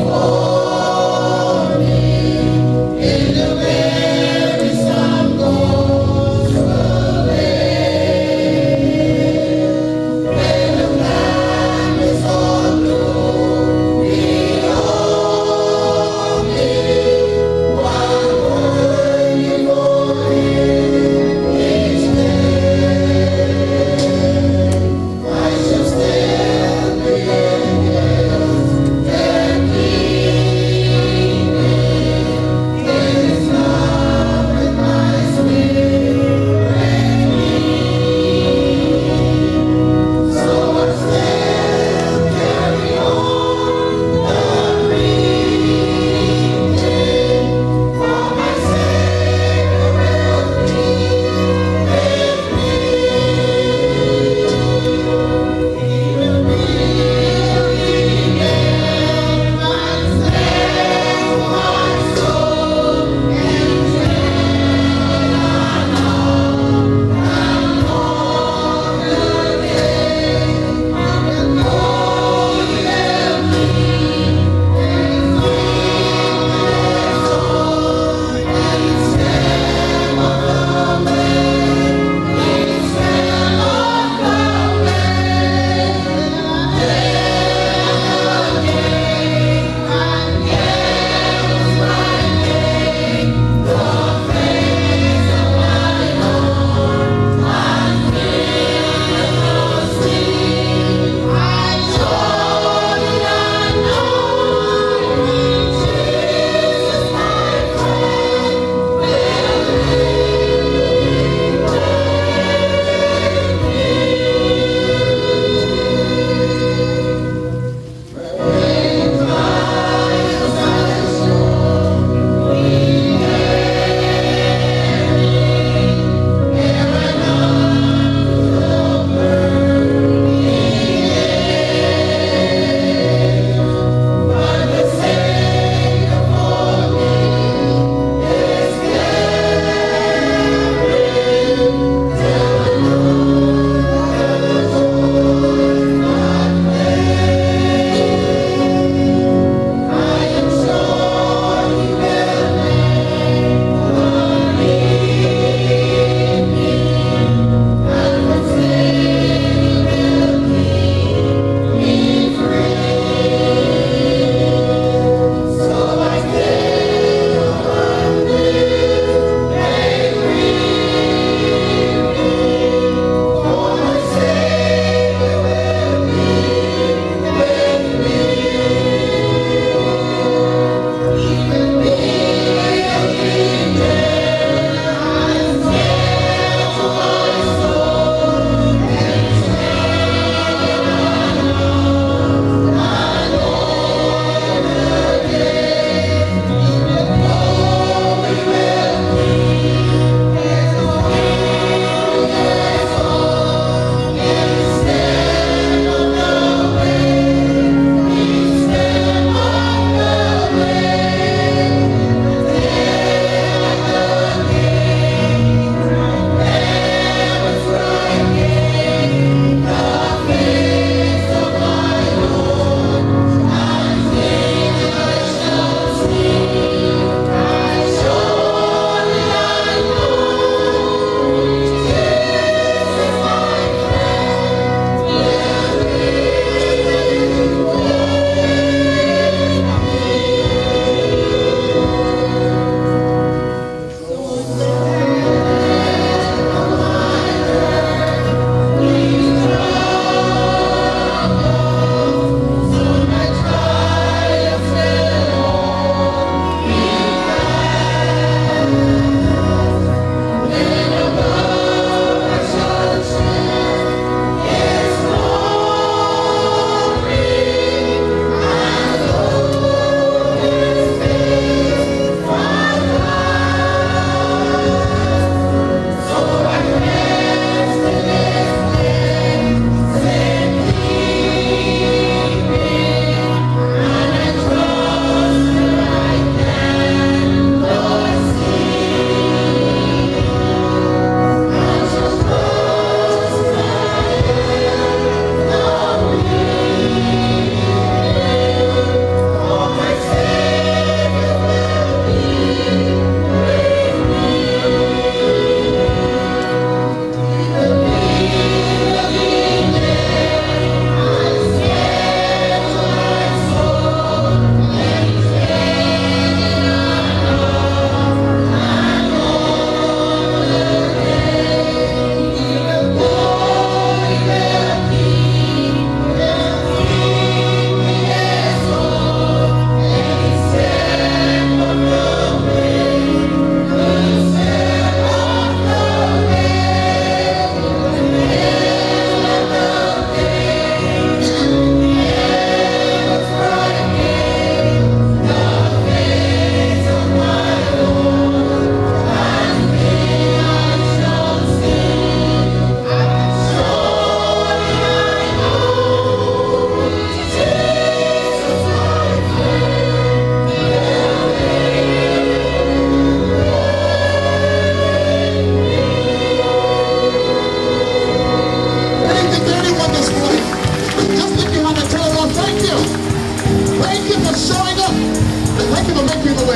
King.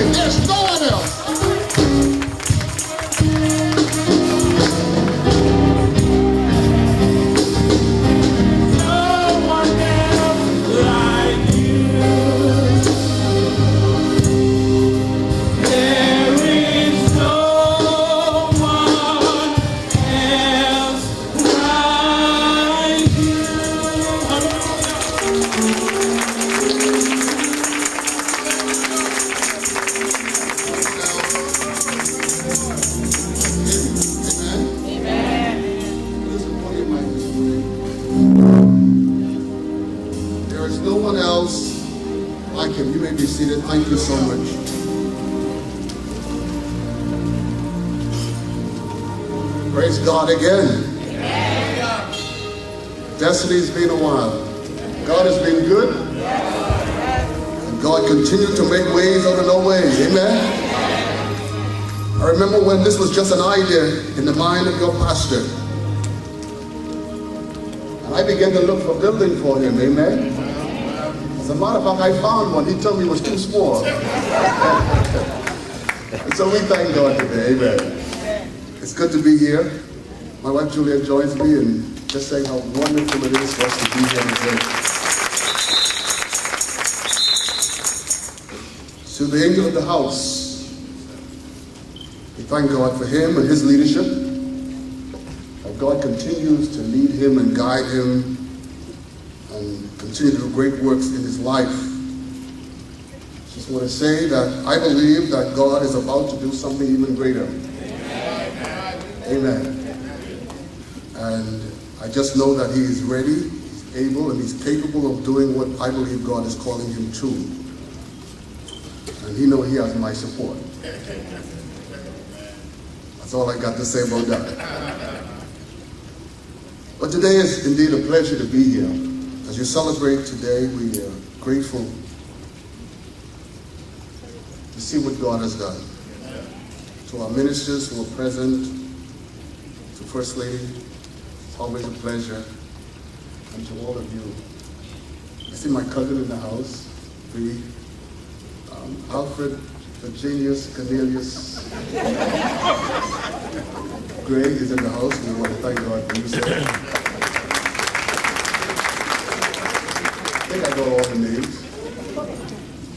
way. There's no one else. Thank you so much. Praise God again. Destiny's been a while. God has been good. And God continued to make ways out of no way. Amen. I remember when this was just an idea in the mind of your pastor. And I began to look for a building for him. Amen. As a matter of fact, I found one. He told me it was too small. And so we thank God today. Amen. It's good to be here. My wife Julia joins me in just saying how wonderful it is for us to be here today. To the angel of the house, we thank God for him and his leadership. That God continues to lead him and guide him and continue to do great works in his life. Just want to say that I believe that God is about to do something even greater. Amen. And I just know that he is ready, he's able, and he's capable of doing what I believe God is calling him to. And he knows he has my support. That's all I got to say about that. But today is indeed a pleasure to be here. As you celebrate today, we are grateful to see what God has done. To our ministers who are present, to First Lady, it's always a pleasure. And to all of you. I see my cousin in the house, Alfred Virginius Cornelius Gray is in the house. We want to thank God for you, sir. I think I got all the names.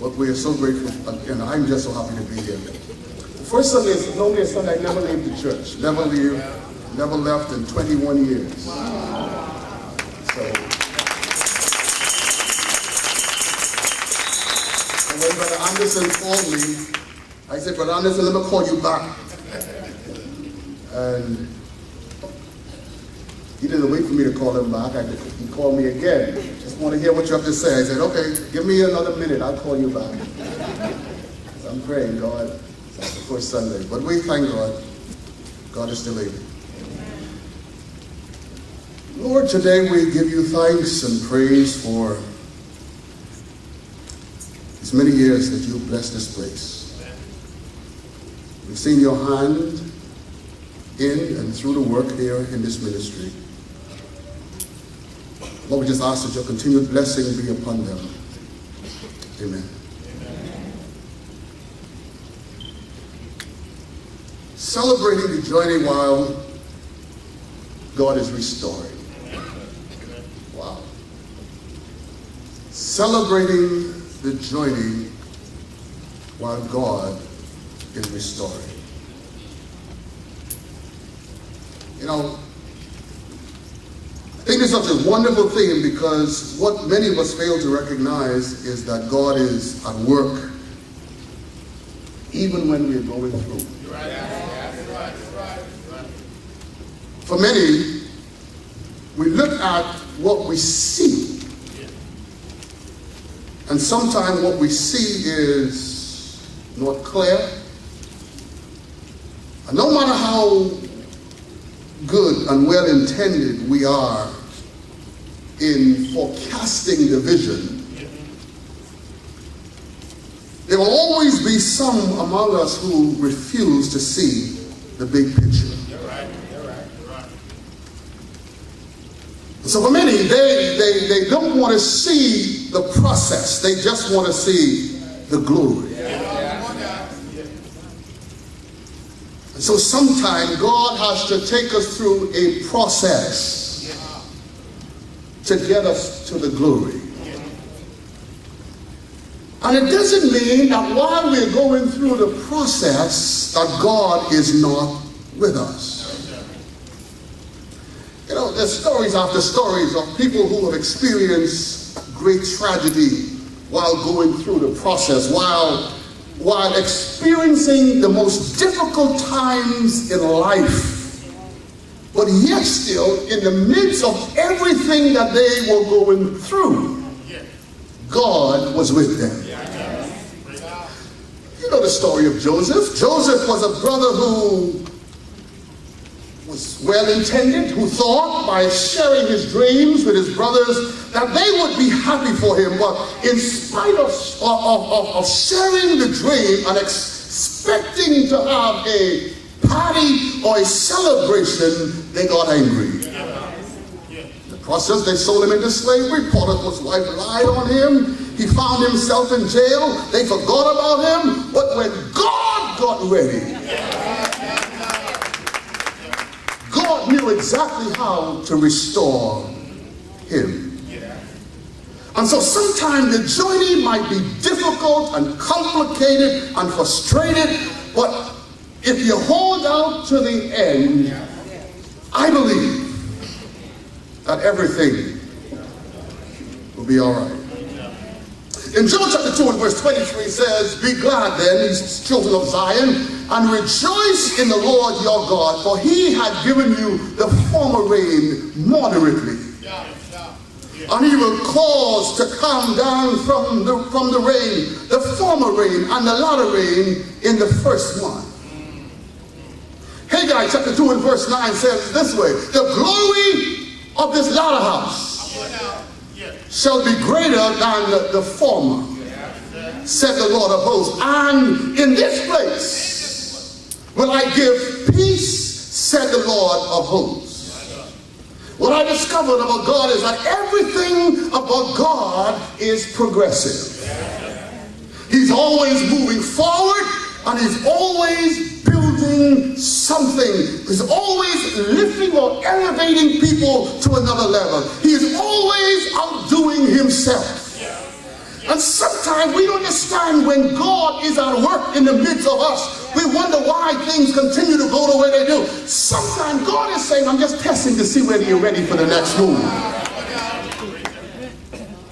But we are so grateful, and I'm just so happy to be here. The first Sunday is normally a Sunday I never leave the church. Never left in 21 years. So, and when Brother Anderson called me, I said, Brother Anderson, let me call you back. And he didn't wait for me to call him back. He called me again. Just want to hear what you have to say. I said, okay, give me another minute. I'll call you back. So I'm praying, God, that's the first Sunday. But we thank God. God is still able. Lord, today we give you thanks and praise for these many years that you've blessed this place. We've seen your hand in and through the work here in this ministry. Lord, we just ask that your continued blessing be upon them. Amen. Celebrating the journey while God is restoring. Wow. Celebrating the journey while God is restoring. You know, I think it's such a wonderful thing because what many of us fail to recognize is that God is at work even when we're going through. For many, we look at what we see, and sometimes what we see is not clear. And no matter how good and well intended we are in forecasting the vision, there will always be some among us who refuse to see the big picture. So for many, they don't want to see the process. They just want to see the glory. So sometimes God has to take us through a process to get us to the glory. And it doesn't mean that while we're going through the process that God is not with us. You know, there's stories after stories of people who have experienced great tragedy while going through the process, while experiencing the most difficult times in life, but yet still in the midst of everything that they were going through, God was with them. You know the story of Joseph. Joseph was a brother who was well-intended, who thought by sharing his dreams with his brothers that they would be happy for him. But in spite of sharing the dream and expecting to have a party or a celebration, they got angry. In the process, they sold him into slavery. Potiphar's wife lied on him. He found himself in jail. They forgot about him. But when God got ready, God knew exactly how to restore him. And so sometimes the journey might be difficult and complicated and frustrated, but if you hold out to the end, I believe that everything will be all right. In Joel chapter 2 and verse 23 says, "Be glad then, ye children of Zion, and rejoice in the Lord your God, for he had given you the former rain moderately. And he will cause to come down from the rain, the former rain and the latter rain in the first one." Haggai chapter 2 and verse 9 says this way, "The glory of this latter house shall be greater than the former, said the Lord of hosts. And in this place will I give peace, said the Lord of hosts." What I discovered about God is that everything about God is progressive. He's always moving forward, and he's always building something. He's always lifting or elevating people to another level. He is always outdoing himself. And sometimes we don't understand when God is at work in the midst of us. We wonder why things continue to go the way they do. Sometimes God is saying, "I'm just testing to see whether you're ready for the next move."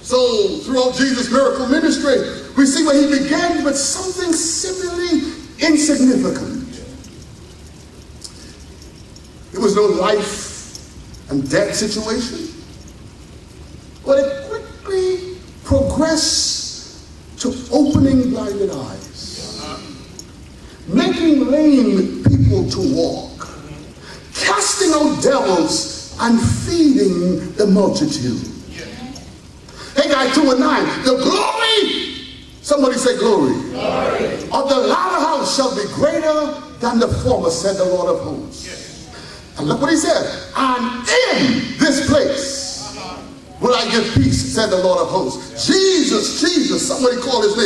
So throughout Jesus' miracle ministry, we see where he began with something seemingly insignificant. It was no life and death situation, but it quickly progressed to opening blinded eyes, making lame people to walk, casting out devils and feeding the multitude. Haggai 2 and 9, "The glory," somebody say glory, "of the latter house shall be greater than the former, said the Lord of hosts." And look what he said, "And in this place will I give peace, said the Lord of hosts." Jesus, somebody call his name.